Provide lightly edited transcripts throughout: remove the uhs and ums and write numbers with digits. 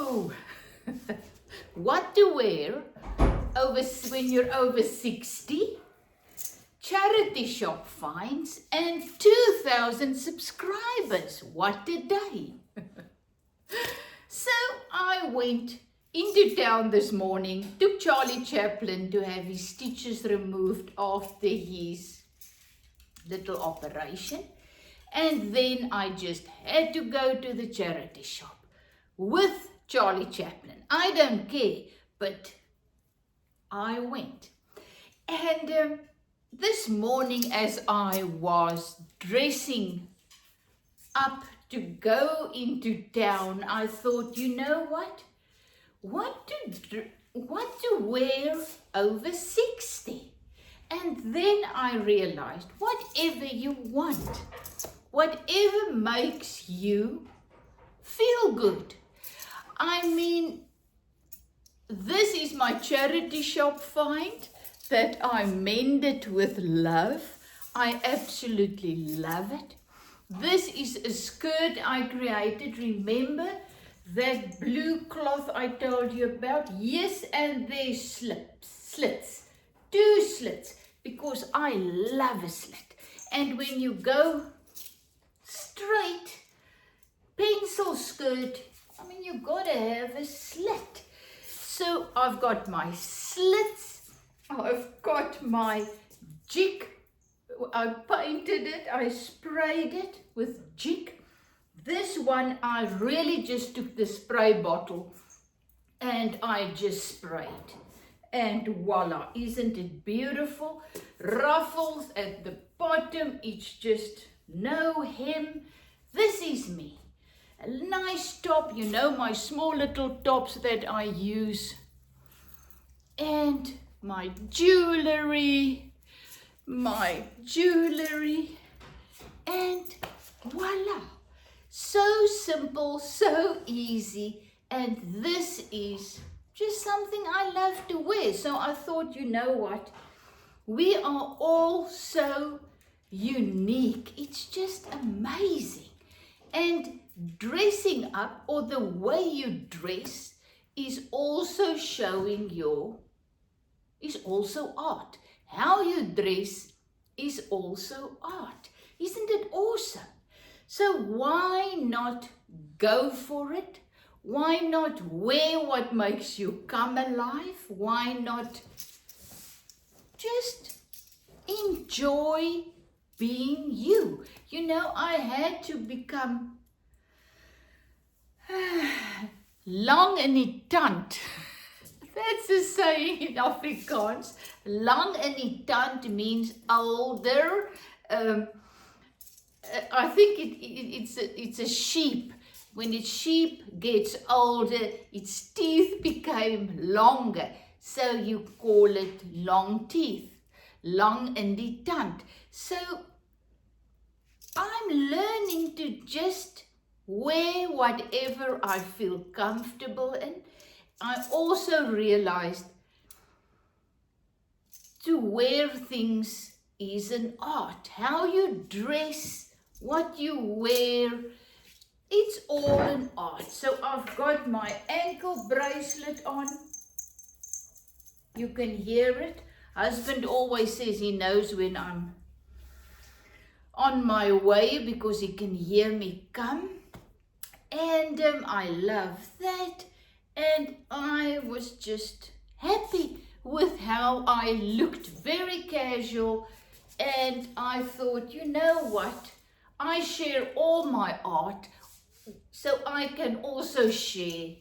So, what to wear when you're over 60? Charity shop finds and 2,000 subscribers. What a day! So I went into town this morning, took Charlie Chaplin to have his stitches removed after his little operation. And then I just had to go to the charity shop with Charlie Chaplin. I don't care, but I went. And this morning, as I was dressing up to go into town, I thought, you know what? What to wear over 60? And then I realized, whatever you want, whatever makes you feel good. I mean, this is my charity shop find that I mended with love. I absolutely love it. This is a skirt I created. Remember that blue cloth I told you about? Yes, and there's slits, 2 slits, because I love a slit. And when you go straight pencil skirt, I mean, you gotta have a slit. So I've got my slits, I've got my jig, I painted it, I sprayed it with jig. This one I really just took the spray bottle and I just sprayed. And voila, isn't it beautiful? Ruffles at the bottom, it's just no hem. This is me. A nice top, you know, my small little tops that I use. And my jewelry, and voila. So simple, so easy, and this is just something I love to wear. So I thought, you know what? We are all so unique. It's just amazing. And dressing up, or the way you dress, is also is also art. How you dress is also art. Isn't it awesome? So why not go for it? Why not wear what makes you come alive? Why not just enjoy being you? You know, I had to become lang in die tand. That's a saying in Afrikaans. Lang in die tand means older. I think it's a sheep. When a sheep gets older, its teeth became longer. So you call it long teeth. Lang in die tand. So I'm learning to just wear whatever I feel comfortable in. I also realized to wear things is an art. How you dress, what you wear, it's all an art. So I've got my ankle bracelet on. You can hear it. Husband always says he knows when I'm on my way because he can hear me come. And I love that. And I was just happy with how I looked, very casual. And I thought, you know what? I share all my art, so I can also share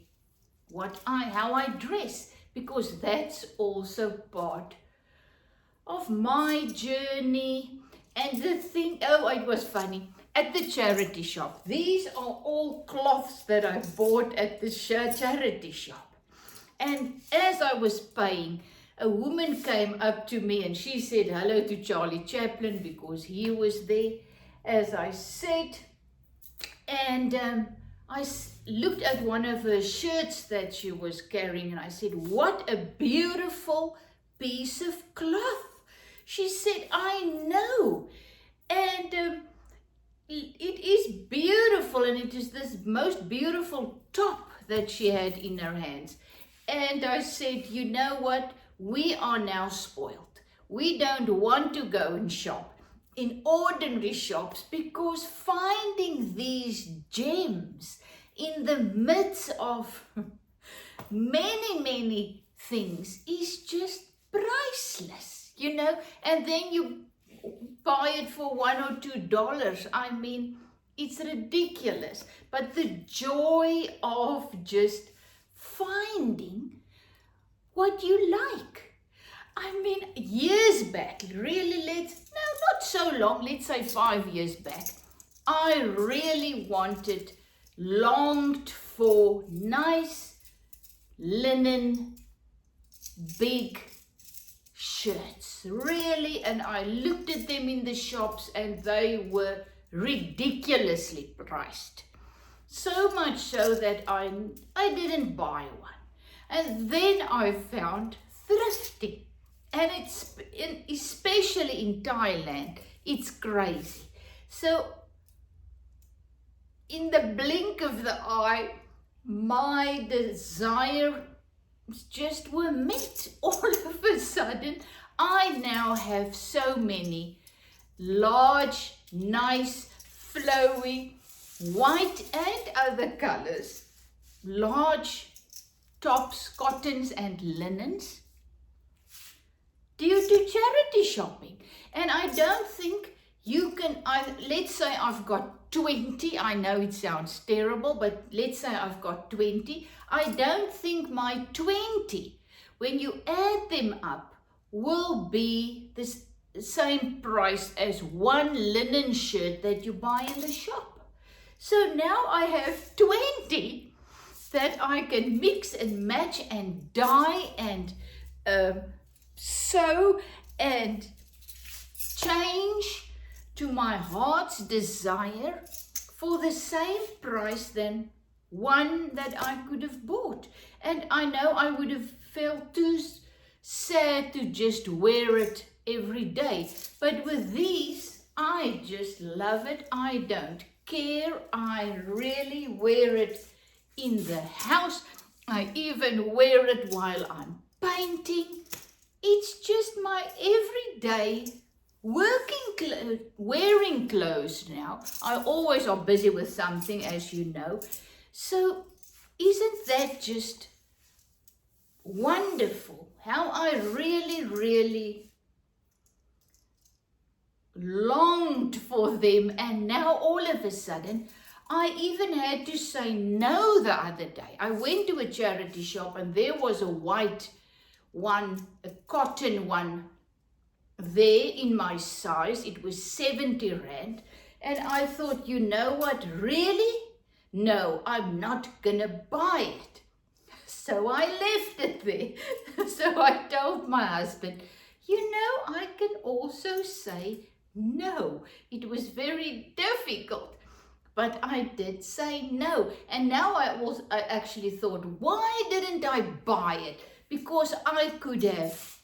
how I dress, because that's also part of my journey. And the thing, it was funny. At the charity shop, these are all cloths that I bought at the charity shop. And as I was paying, a woman came up to me and she said hello to Charlie Chaplin because he was there, as I said. And I looked at one of her shirts that she was carrying and I said, what a beautiful piece of cloth. She said, I know. And it is beautiful, and it is this most beautiful top that she had in her hands. And I said, you know what? We are now spoiled. We don't want to go and shop in ordinary shops because finding these gems in the midst of many, many things is just priceless, you know, and then you buy it for $1 or $2. I mean, it's ridiculous. But the joy of just finding what you like. I mean, years back, really, not so long, let's say 5 years back, I really longed for nice linen, big shirts, really, and I looked at them in the shops and they were ridiculously priced. So much so that I didn't buy one. And then I found thrifting. And especially in Thailand, it's crazy. So in the blink of the eye, my desire just were met. All of a sudden, I now have so many large, nice, flowy, white and other colors, large tops, cottons and linens, due to charity shopping. And I don't think you can, let's say I've got 20, I know it sounds terrible, but let's say I've got 20. I don't think my 20, when you add them up, will be the same price as one linen shirt that you buy in the shop. So now I have 20 that I can mix and match and dye and sew and change to my heart's desire for the same price than one that I could have bought. And I know I would have felt too sad to just wear it every day. But with these, I just love it. I don't care. I really wear it in the house. I even wear it while I'm painting. It's just my everyday wearing clothes now. I always are busy with something, as you know. So isn't that just wonderful? How I really, really longed for them, and now all of a sudden I even had to say no the other day. I went to a charity shop and there was a white one, a cotton one there in my size. It was 70 rand. And I thought, you know what, really? No, I'm not gonna buy it. So I left it there. So I told my husband, you know, I can also say no. It was very difficult, but I did say no. And now I actually thought, why didn't I buy it? Because I could have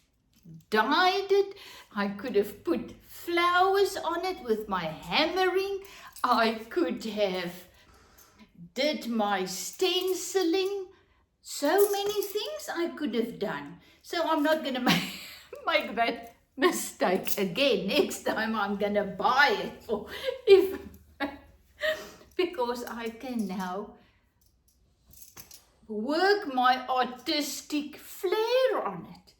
dyed it, I could have put flowers on it with my hammering, I could have did my stenciling, so many things I could have done. So I'm not going to make that mistake again. Next time I'm going to buy it, or because I can now work my artistic flair on it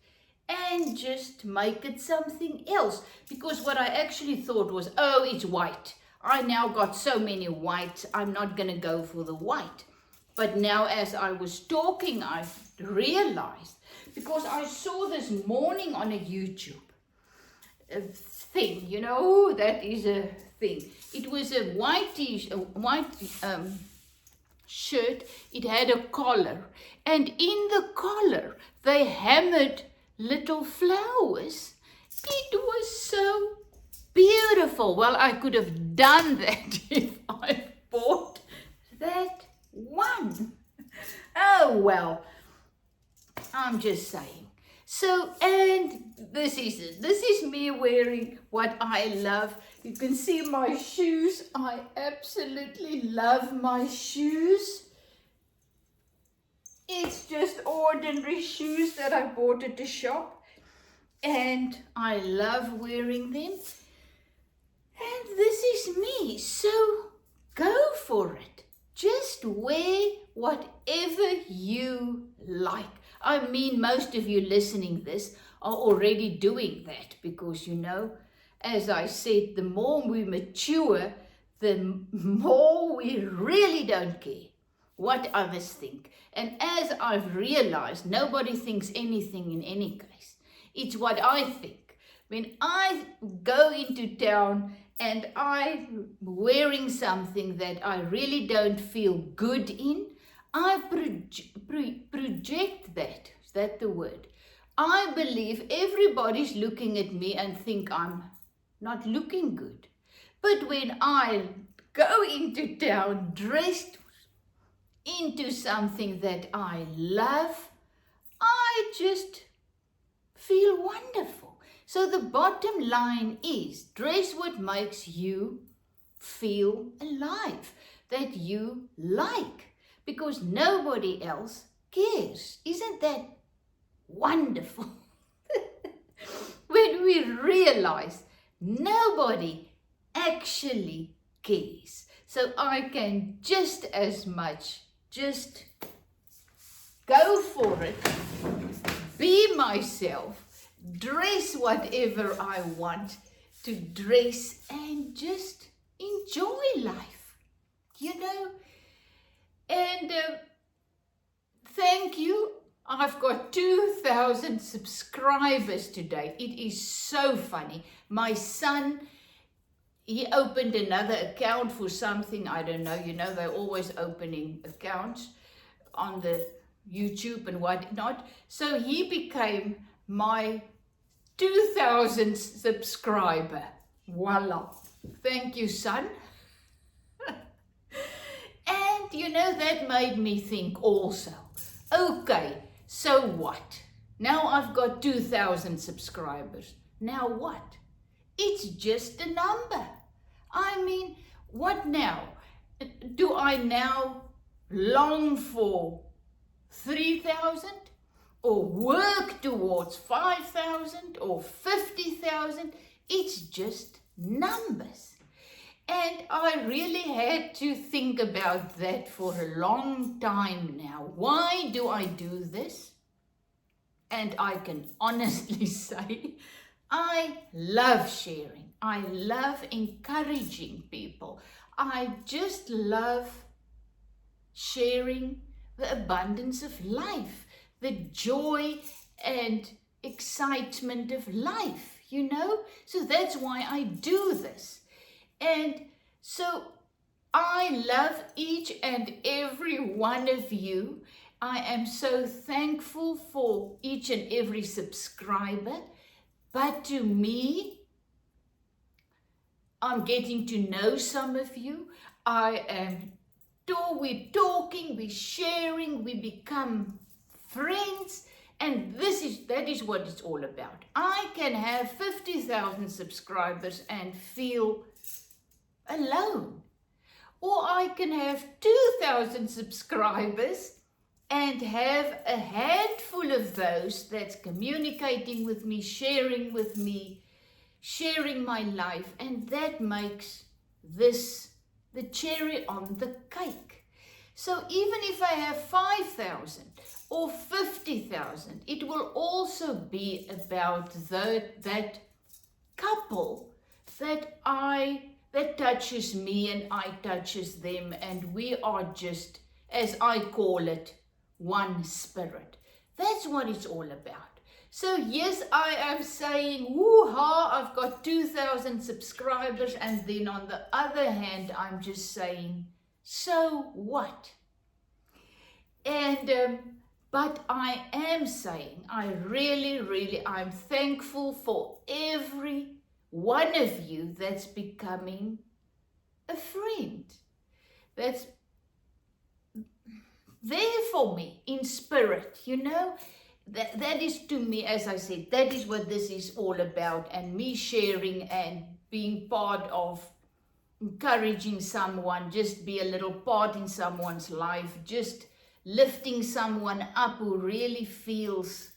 and just make it something else. Because what I actually thought was, oh, it's white. I now got so many whites, I'm not going to go for the white. But now as I was talking, I realized, because I saw this morning on a YouTube thing, you know, that is a thing. It was a white shirt. It had a collar, and in the collar they hammered little flowers. It was so beautiful. Well, I could have done that if I bought that one. Oh well, I'm just saying. So, and this is me wearing what I love. You can see my shoes. I absolutely love my shoes. ordinary shoes that I bought at the shop, and I love wearing them. And this is me, so go for it. Just wear whatever you like. I mean, most of you listening this are already doing that because, you know, as I said, the more we mature, the more we really don't care what others think. And as I've realized, nobody thinks anything in any case. It's what I think. When I go into town and I'm wearing something that I really don't feel good in, I project that. Is that the word? I believe everybody's looking at me and think I'm not looking good. But when I go into town dressed into something that I love, I just feel wonderful. So the bottom line is, dress what makes you feel alive, that you like, because nobody else cares. Isn't that wonderful? When we realize nobody actually cares. So I can just as much just go for it, be myself, dress whatever I want to dress, and just enjoy life, you know. And thank you. I've got 2,000 subscribers today. It is so funny. My son, he opened another account for something, I don't know, you know, they're always opening accounts on the YouTube and whatnot. So he became my 2,000th subscriber. Voila. Thank you, son. And, you know, that made me think also, okay, so what? Now I've got 2,000 subscribers. Now what? It's just a number. I mean, what now? Do I now long for 3,000? Or work towards 5,000 or 50,000? It's just numbers. And I really had to think about that for a long time now. Why do I do this? And I can honestly say, I love sharing. I love encouraging people. I just love sharing the abundance of life, the joy and excitement of life, you know? So that's why I do this. And so I love each and every one of you. I am so thankful for each and every subscriber. But to me, I'm getting to know some of you. We're talking, we're sharing, we become friends. And that is what it's all about. I can have 50,000 subscribers and feel alone. Or I can have 2,000 subscribers and have a handful of those that's communicating with me, sharing my life, and that makes this the cherry on the cake. So even if I have 5,000 or 50,000, it will also be about that couple that touches me and I touches them, and we are just, as I call it, one spirit. That's what it's all about. So yes, I am saying, woo-ha, I've got 2,000 subscribers, and then on the other hand, I'm just saying, so what? And but I am saying, I'm thankful for every one of you that's becoming a friend, that's there for me in spirit, you know. That is, to me, as I said, that is what this is all about, and me sharing and being part of encouraging someone, just be a little part in someone's life, just lifting someone up who really feels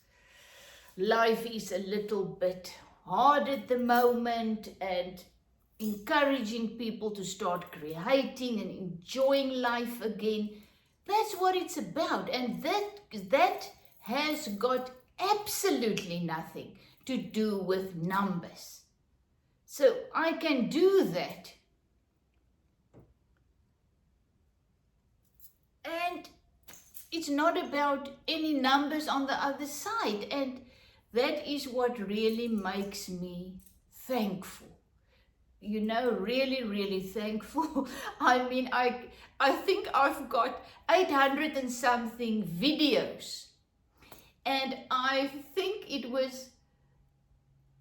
life is a little bit hard at the moment, and encouraging people to start creating and enjoying life again. That's what it's about, and that has got absolutely nothing to do with numbers. So I can do that. And it's not about any numbers on the other side. And that is what really makes me thankful. You know, really, really thankful. I mean, I think I've got 800 and something videos. And I think it was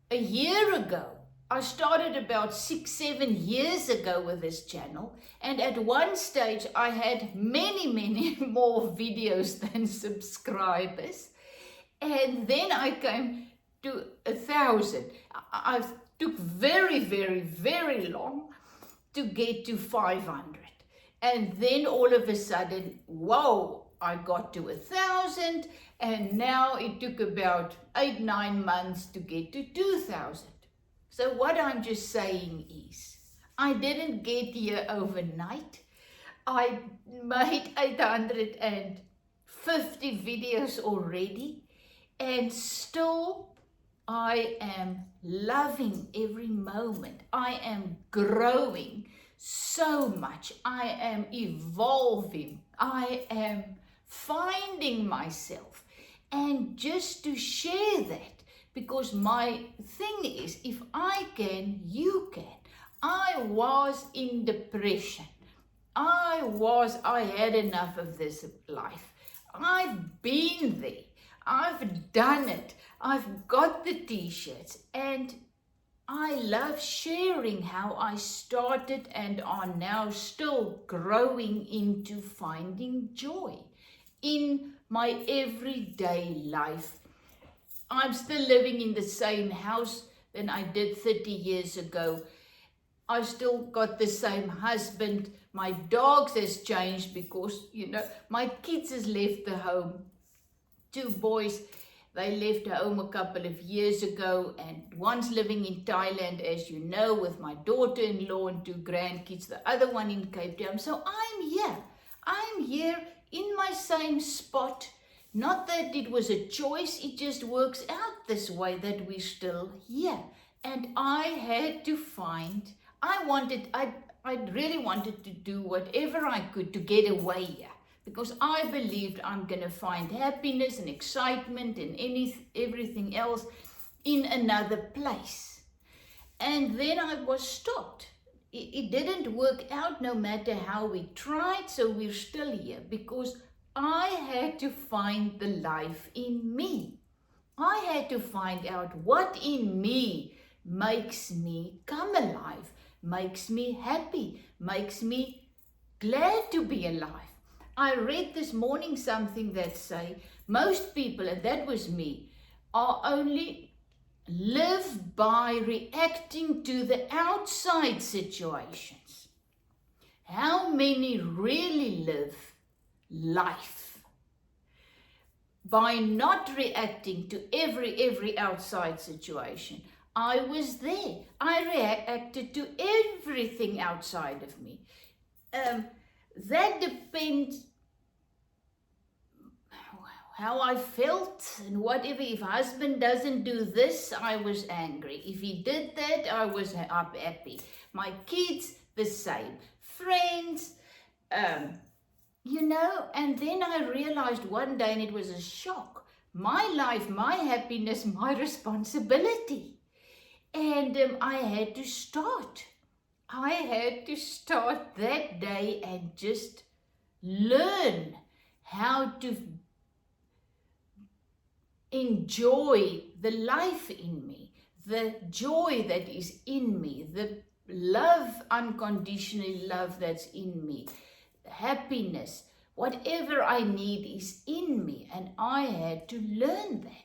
a year ago. I started about 6-7 years ago with this channel, and at one stage I had many more videos than subscribers, and then I came to 1,000. I took very long to get to 500, and then all of a sudden, whoa, I got to 1,000, and now it took about 8-9 months to get to 2,000. So what I'm just saying is, I didn't get here overnight. I made 850 videos already, and still I am loving every moment. I am growing so much. I am evolving. I am finding myself. And just to share that, because my thing is, if I can, you can. I was in depression. I had enough of this life. I've been there. I've done it. I've got the t-shirts, and I love sharing how I started and are now still growing into finding joy in my everyday life. I'm still living in the same house than I did 30 years ago. I still got the same husband. My dogs has changed because, you know, my kids has left the home. 2 boys, they left home a couple of years ago, and one's living in Thailand, as you know, with my daughter-in-law and 2 grandkids, the other one in Cape Town. So I'm here in my same spot. Not that it was a choice, it just works out this way that we're still here. And I had to find, I really wanted to do whatever I could to get away here, because I believed I'm going to find happiness and excitement and everything else in another place. And then I was stopped. It didn't work out no matter how we tried, so we're still here, because I had to find the life in me. I had to find out what in me makes me come alive, makes me happy, makes me glad to be alive. I read this morning something that say most people, and that was me, are only live by reacting to the outside situations. How many really live life by not reacting to every outside situation? I was there. I reacted to everything outside of me. That depends how I felt and whatever. If husband doesn't do this, I was angry. If he did that, I was happy. My kids, the same. Friends, you know, and then I realized one day, and it was a shock, my life, my happiness, my responsibility. And I had to start. I had to start that day and just learn how to enjoy the life in me, the joy that is in me, the love, unconditional love that's in me, happiness, whatever I need is in me, and I had to learn that.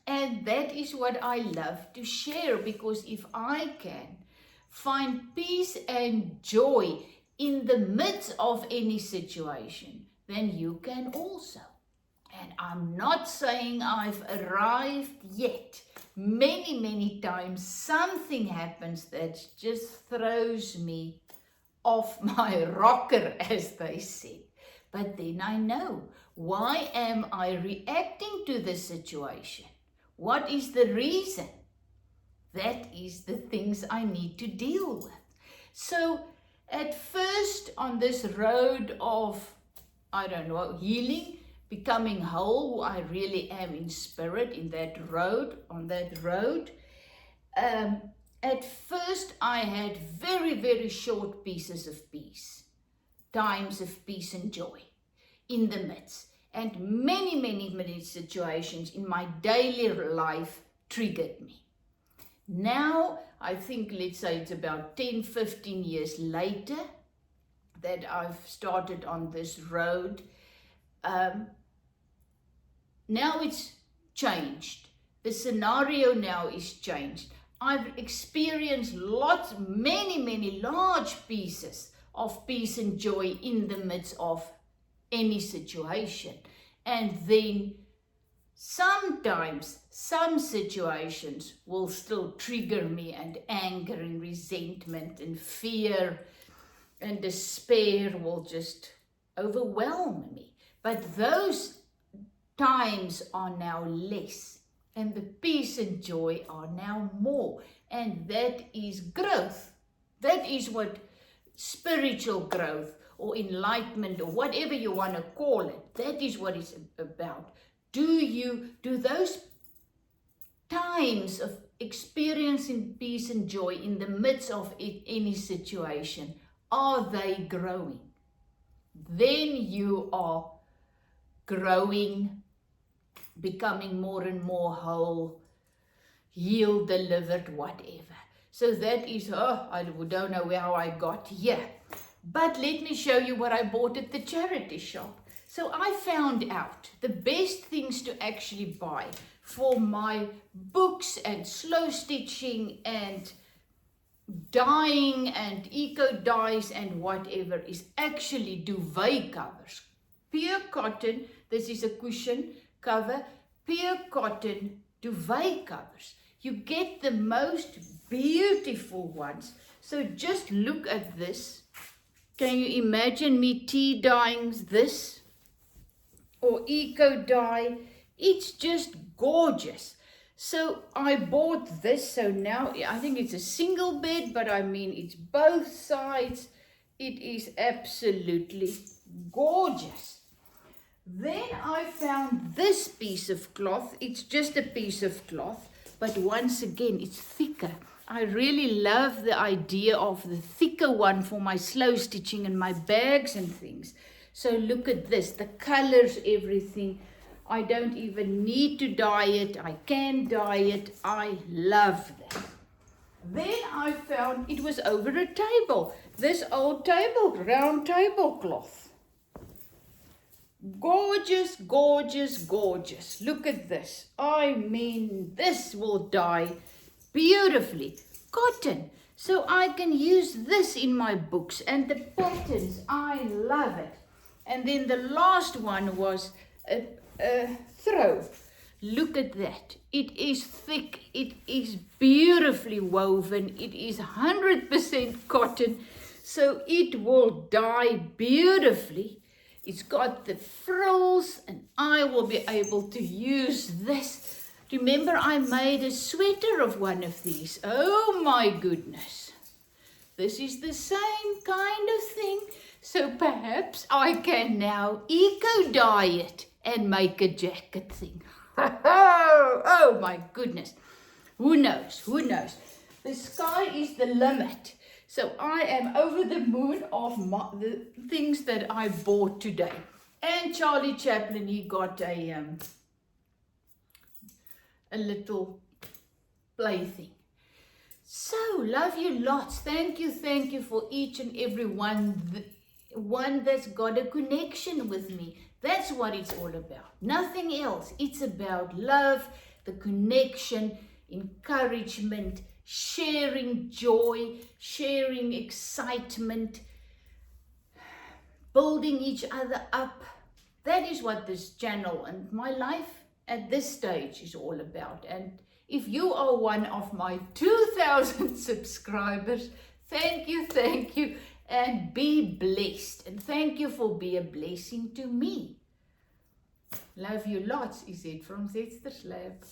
And that is what I love to share, because if I can find peace and joy in the midst of any situation, then you can also. And I'm not saying I've arrived yet. Many, many times something happens that just throws me off my rocker, as they say. But then I know, why am I reacting to the situation? What is the reason? That is the things I need to deal with. So at first on this road of, I don't know, healing, becoming whole, I really am in spirit in that road, on that road. At first I had very, very short pieces of peace, times of peace and joy in the midst. And many, many, many situations in my daily life triggered me. Now, I think, let's say it's about 10, 15 years later that I've started on this road. Now it's changed. The scenario now is changed. I've experienced many, many large pieces of peace and joy in the midst of any situation. And then sometimes some situations will still trigger me, and anger and resentment and fear and despair will just overwhelm me. But those times are now less, and the peace and joy are now more. And that is growth. That is what spiritual growth or enlightenment or whatever you want to call it, that is what it's about. Do those times of experiencing peace and joy in the midst of any situation, are they growing? Then you are growing, becoming more and more whole, healed, delivered, whatever. So that is, I don't know how I got here. But let me show you what I bought at the charity shop. So I found out the best things to actually buy for my books and slow stitching and dyeing and eco dyes and whatever is actually duvet covers. Pure cotton, this is a cushion cover, pure cotton duvet covers. You get the most beautiful ones. So just look at this. Can you imagine me tea dyeing this or eco dye? It's just gorgeous. So I bought this. So now I think it's a single bed, but I mean it's both sides. It is absolutely gorgeous. Then I found this piece of cloth. It's just a piece of cloth, but once again, it's thicker. I really love the idea of the thicker one for my slow stitching and my bags and things. So look at this, the colors, everything. I don't even need to dye it. I can dye it. I love that. Then I found it was over a table. This old table, round tablecloth. Gorgeous, gorgeous, gorgeous. Look at this. I mean, this will dye beautifully. Cotton. So I can use this in my books. And the patterns, I love it. And then the last one was a throw. Look at that. It is thick. It is beautifully woven. It is 100% cotton. So it will dye beautifully. It's got the frills, and I will be able to use this. Remember, I made a sweater of one of these. Oh my goodness. This is the same kind of thing. So perhaps I can now eco-dye it and make a jacket thing. Oh my goodness. Who knows? Who knows? The sky is the limit. So I am over the moon of the things that I bought today. And Charlie Chaplin, he got a little plaything. So, love you lots. Thank you for each and every one that's got a connection with me. That's what it's all about. Nothing else. It's about love, the connection, encouragement, sharing joy, sharing excitement, building each other up, that is what this channel and my life at this stage is all about. And if you are one of my 2,000 subscribers, thank you, and be blessed. And thank you for being a blessing to me. Love you lots, is it from Zetster's Lab.